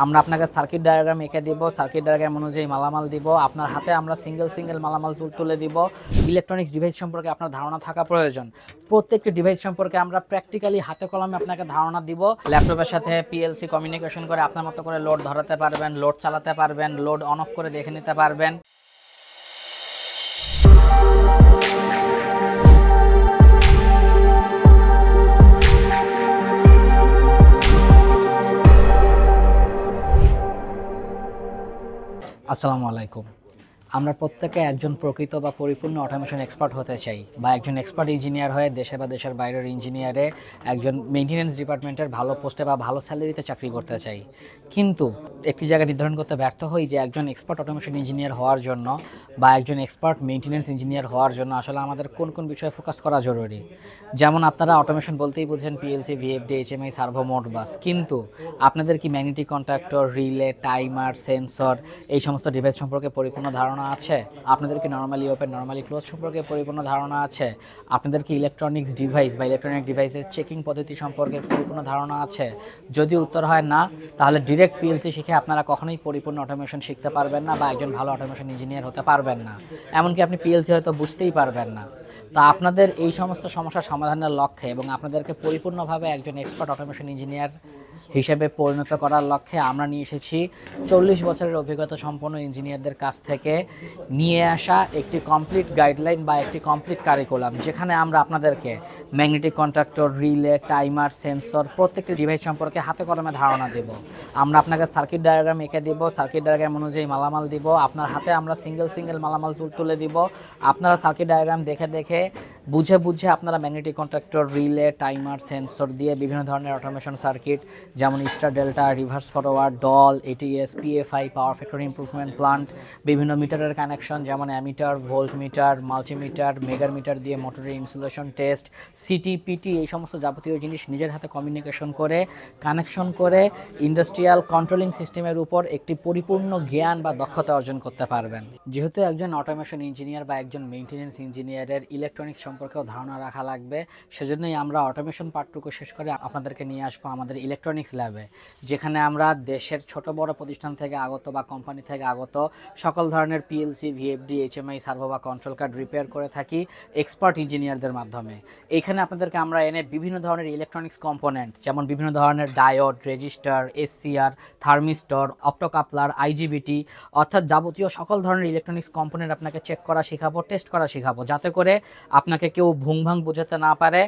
আমরা আপনাকে circuit diagram এঁকে দিব, সার্কিট ডায়াগ্রাম অনুযায়ী মালামাল দিব, আপনার হাতে আমরা সিঙ্গেল মালামাল তুলে দিব। ইলেকট্রনিক্স ডিভাইস সম্পর্কে আপনার ধারণা থাকা প্রয়োজন। প্রত্যেকটি ডিভাইস সম্পর্কে আমরা প্র্যাকটিক্যালি হাতে কলমে আপনাকে ধারণা দিব। ল্যাপটপের সাথে পিএলসি কমিউনিকেশন করে আপনার মতো করে লোড ধরাতে পারবেন, লোড চালাতে পারবেন, লোড অন অফ করে দেখে নিতে পারবেন। আসসালামু আলাইকুম। আমরা প্রত্যেকে একজন প্রকৃত বা পরিপূর্ণ অটোমেশন এক্সপার্ট হতে চাই, বা একজন এক্সপার্ট ইঞ্জিনিয়ার হয়ে দেশে বা দেশের বাইরের ইঞ্জিনিয়ারে একজন মেইনটেনেন্স ডিপার্টমেন্টের ভালো পোস্টে বা ভালো স্যালারিতে চাকরি করতে চাই। কিন্তু একটি জায়গা নির্ধারণ করতে ব্যর্থ হই যে একজন এক্সপার্ট অটোমেশন ইঞ্জিনিয়ার হওয়ার জন্য বা একজন এক্সপার্ট মেইনটেনেন্স ইঞ্জিনিয়ার হওয়ার জন্য আসলে আমাদের কোন কোন বিষয়ে ফোকাস করা জরুরি। যেমন আপনারা অটোমেশন বলতেই বুঝছেন PLC, VFD, HMI, servo, Modbus, কিন্তু আপনাদের কি magnetic contactor, relay, timer, sensor এই সমস্ত ডিভাইস সম্পর্কে পরিপূর্ণ ধারণা আছে? আপনাদের কি নরমালি ওপেন, নরমালি ক্লোজ সম্পর্কে পরিপূর্ণ ধারণা আছে? আপনাদের কি ইলেকট্রনিক্স ডিভাইস বা ইলেকট্রনিক ডিভাইসের চেকিং পদ্ধতি সম্পর্কে পরিপূর্ণ ধারণা আছে? যদি উত্তর হয় না, তাহলে ডিরেক্ট পিএলসি শিখে আপনারা কখনোই পরিপূর্ণ অটোমেশন শিখতে পারবেন না বা একজন ভালো অটোমেশন ইঞ্জিনিয়ার হতে পারবেন না। এমনকি আপনি পিএলসি হয়তো বুঝতেই পারবেন না। তা আপনাদের এই সমস্ত সমস্যা সমাধানের লক্ষ্যে এবং আপনাদেরকে পরিপূর্ণভাবে একজন এক্সপার্ট অটোমেশন ইঞ্জিনিয়ার হিসেবে পরিণত করার লক্ষ্যে আমরা নিয়ে এসেছি 40 বছরের অভিজ্ঞতা সম্পন্ন ইঞ্জিনিয়ারদের কাছ থেকে নিয়ে আসা একটি কমপ্লিট গাইডলাইন বা একটি কমপ্লিট কারিকুলাম, যেখানে আমরা আপনাদেরকে magnetic contactor, relay, timer, sensor প্রত্যেকটি ডিভাইস সম্পর্কে হাতে কলমে ধারণা দেব। আমরা আপনাকে সার্কিট ডায়াগ্রাম এঁকে দিব, সার্কিট ডায়াগ্রাম অনুযায়ী মালামাল দিব, আপনার হাতে আমরা সিঙ্গেল মালামাল তুলে দিব। আপনারা সার্কিট ডায়াগ্রাম দেখে বুঝে আপনারা magnetic contactor, relay, timer, sensor দিয়ে বিভিন্ন ধরনের অটোমেশন সার্কিট যেমন star delta, reverse forward, DOL, ATS, PFI, power factory improvement plant, বিভিন্ন মিটারের কানেকশন যেমন ammeter, volt meter, multimeter, megger meter দিয়ে মোটরের ইনসুলেশন টেস্ট, সিটি, পিটি, এই সমস্ত যাবতীয় জিনিস নিজের হাতে কমিউনিকেশন করে কানেকশন করে ইন্ডাস্ট্রিয়াল কন্ট্রোলিং সিস্টেমের উপর একটি পরিপূর্ণ জ্ঞান বা দক্ষতা অর্জন করতে পারবেন। যেহেতু একজন অটোমেশন ইঞ্জিনিয়ার বা একজন মেইনটেনেন্স ইঞ্জিনিয়ারের ইলেকট্রনিক্স সম্পর্কেও ধারণা রাখা লাগবে, সেজন্যই আমরা অটোমেশন পার্টটুকু শেষ করে আপনাদেরকে নিয়ে আসবো আমাদের ইলেকট্রনিক্স ল্যাবে, যেখানে আমরা দেশের ছোট বড় প্রতিষ্ঠান থেকে আগত বা কোম্পানি থেকে আগত সকল ধরনের পিএলসি, ভিএফডি, এইচএমআই, সার্ভো বা কন্ট্রোল কার্ড রিপেয়ার করে থাকি এক্সপার্ট ইঞ্জিনিয়ারদের মাধ্যমে। এইখানে আপনাদেরকে আমরা এনে বিভিন্ন ধরনের ইলেকট্রনিক্স কম্পোনেন্ট যেমন বিভিন্ন ধরনের diode, resistor, SCR, thermistor, optocoupler, IGBT অর্থাৎ যাবতীয় সকল ধরনের ইলেকট্রনিক্স কম্পোনেন্ট আপনাকে চেক করা শেখাবো, টেস্ট করা শেখাবো, যাতে করে আপনাকে কেউ ভুংভাং বোঝাতে না পারে।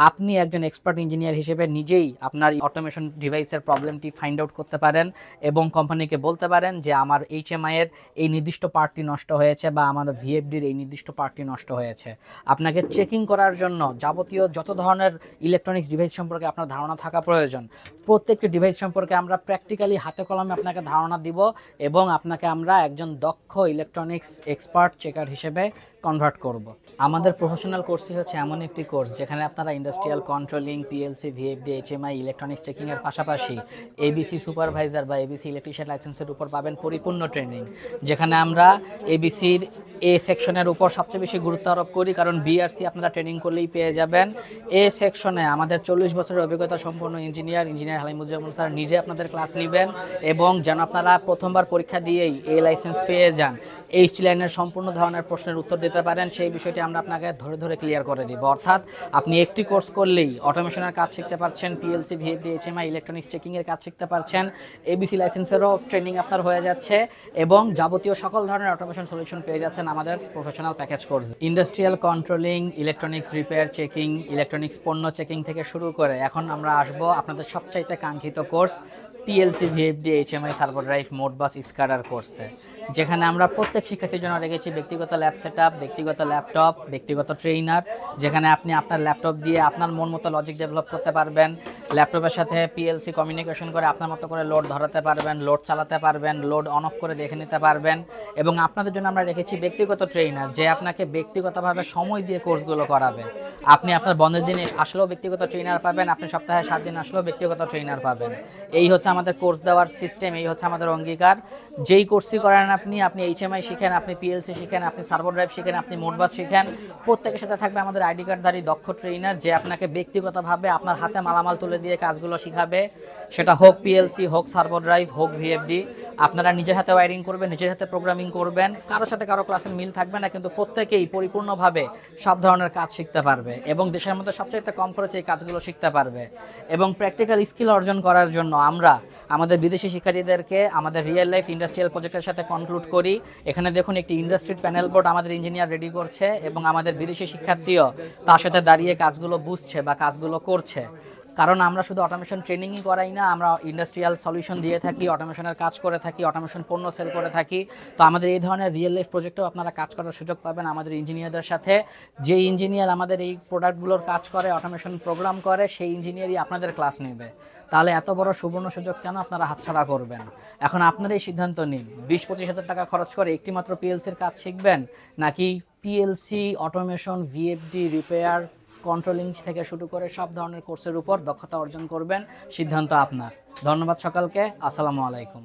আপনি একজন এক্সপার্ট ইঞ্জিনিয়ার হিসেবে নিজেই আপনার অটোমেশন ডিভাইসের প্রবলেমটি ফাইন্ড আউট করতে পারেন এবং কোম্পানিকে বলতে পারেন যে আমার এইচএমআই এর এই নির্দিষ্ট পার্টটি নষ্ট হয়েছে বা আমাদের ভিএফডির এই নির্দিষ্ট পার্টটি নষ্ট হয়েছে। আপনাকে চেকিং করার জন্য যাবতীয় যত ধরনের ইলেকট্রনিক্স ডিভাইস সম্পর্কে আপনার ধারণা থাকা প্রয়োজন, প্রত্যেকটি ডিভাইস সম্পর্কে আমরা প্র্যাকটিক্যালি হাতে কলমে আপনাকে ধারণা দিব এবং আপনাকে আমরা একজন দক্ষ ইলেকট্রনিক্স এক্সপার্ট চেকার হিসেবে কনভার্ট করব। আমাদের প্রফেশনাল কোর্সই হচ্ছে এমন একটি কোর্স যেখানে আপনারা industrial controlling, PLC, VFD, HMI, electronics চেকিংয়ের পাশাপাশি এবিসি সুপারভাইজার বা এবিসি ইলেকট্রিশিয়ান লাইসেন্সের উপর পাবেন পরিপূর্ণ ট্রেনিং, যেখানে আমরা এবিসির এ সেকশনের উপর সবচেয়ে বেশি গুরুত্ব আরোপ করি, কারণ বিআরসি আপনারা ট্রেনিং করলেই পেয়ে যাবেন। এ সেকশনে আমাদের 40 বছরের অভিজ্ঞতা সম্পন্ন ইঞ্জিনিয়ার হালিমুজ্জামান স্যার নিজে আপনাদের ক্লাস নেবেন এবং যেন আপনারা প্রথমবার পরীক্ষা দিয়েই এ লাইসেন্স পেয়ে যান, এইচটি লাইনের সম্পূর্ণ ধরনের প্রশ্নের উত্তর দিতে পারেন, সেই বিষয়টি আমরা আপনাকে ধরে ক্লিয়ার করে দিব। অর্থাৎ আপনি একটি কোর্স করলেই অটোমেশনের কাজ শিখতে পারছেন, পিএলসি, ভিএফডি, এইচএমআই, ইলেকট্রনিক্স চেকিংয়ের কাজ শিখতে পারছেন, এবিসি লাইসেন্সেরও ট্রেনিং আপনার হয়ে যাচ্ছে এবং যাবতীয় সকল ধরনের অটোমেশন সলিউশন পেয়ে যাচ্ছেন আমাদের professional package course. Industrial controlling, electronics repair checking, electronics পণ্য চেকিং থেকে শুরু করে এখন আমরা আসবো আপনাদের সবচাইতে কাঙ্ক্ষিত course PLC, VFD, HMI, servo drive, Modbus, স্কাডার কোর্সে, যেখানে আমরা প্রত্যেক শিক্ষার্থীর জন্য রেখেছি ব্যক্তিগত ল্যাব সেটআপ, ব্যক্তিগত ল্যাপটপ, ব্যক্তিগত ট্রেইনার, যেখানে আপনি আপনার ল্যাপটপ দিয়ে আপনার মন মতো লজিক ডেভেলপ করতে পারবেন, ল্যাপটপের সাথে পিএলসি কমিউনিকেশন করে আপনার মতো করে লোড ধরাতে পারবেন, লোড চালাতে পারবেন, লোড অন অফ করে দেখে নিতে পারবেন। এবং আপনাদের জন্য আমরা রেখেছি ব্যক্তিগত ট্রেইনার, যে আপনাকে ব্যক্তিগতভাবে সময় দিয়ে কোর্সগুলো করাবে। আপনি আপনার বন্ধের দিনে আসলেও ব্যক্তিগত ট্রেইনার পাবেন, আপনি সপ্তাহে 7 দিন আসলেও ব্যক্তিগত ট্রেইনার পাবেন। এই হচ্ছে আমাদের কোর্স দেওয়ার সিস্টেম, এই হচ্ছে আমাদের অঙ্গীকার। যেই কোর্সই করেন আপনি এইচএমআই শিখেন, আপনি পিএলসি শিখেন, আপনি সার্ভো ড্রাইভ শিখেন, আপনি মোডবাস শিখেন, প্রত্যেকের সাথে থাকবে আমাদের আইডি কার্ডধারী দক্ষ ট্রেনার, যে আপনাকে ব্যক্তিগতভাবে আপনার হাতে মালামাল তুলে দিয়ে কাজগুলো শিখাবে। সেটা হোক পিএলসি, হোক সার্ভো ড্রাইভ, হোক ভিএফডি। আপনারা নিজের হাতে ওয়্যারিং করবেন, নিজের হাতে প্রোগ্রামিং করবেন, কারোর সাথে কারো ক্লাসের মিল থাকবে না, কিন্তু প্রত্যেকেই পরিপূর্ণভাবে সব ধরনের কাজ শিখতে পারবে এবং দেশের মধ্যে সবচেয়ে কম খরচে এই কাজগুলো শিখতে পারবে। এবং প্র্যাকটিক্যাল স্কিল অর্জন করার জন্য আমরা আমাদের বিদেশি শিক্ষার্থীদেরকে আমাদের রিয়েল লাইফ ইন্ডাস্ট্রিয়াল প্রজেক্টের সাথে কনক্লুড করি। এখানে দেখুন একটি ইন্ডাস্ট্রির প্যানেল বোর্ড আমাদের ইঞ্জিনিয়ার রেডি করছে এবং আমাদের বিদেশি শিক্ষার্থীও তার সাথে দাঁড়িয়ে কাজগুলো বুঝছে বা কাজগুলো করছে। কারণ আমরা শুধু অটোমেশন ট্রেনিংই করাই না, আমরা ইন্ডাস্ট্রিয়াল সলিউশন দিয়ে থাকি, অটোমেশনের কাজ করে থাকি, অটোমেশন পণ্য সেল করে থাকি। তো আমাদের এই ধরনের রিয়েল লাইফ প্রজেক্টেও আপনারা কাজ করার সুযোগ পাবেন আমাদের ইঞ্জিনিয়ারদের সাথে। যে ইঞ্জিনিয়ার আমাদের এই প্রোডাক্টগুলোর কাজ করে, অটোমেশন প্রোগ্রাম করে, সেই ইঞ্জিনিয়ারই আপনাদের ক্লাস নেবে। তাহলে এত বড় সুবর্ণ সুযোগ কেন আপনারা হাতছাড়া করবেন? এখন আপনারাই সিদ্ধান্ত নিন, 20-25 হাজার টাকা খরচ করে একটিমাত্র পিএলসির কাজ শিখবেন, নাকি PLC, automation, VFD, repair, controlling থেকে শুরু করে সব ধরনের কোর্সের উপর দক্ষতা অর্জন করবেন? সিদ্ধান্ত আপনার। ধন্যবাদ সকলকে। আসসালামু আলাইকুম।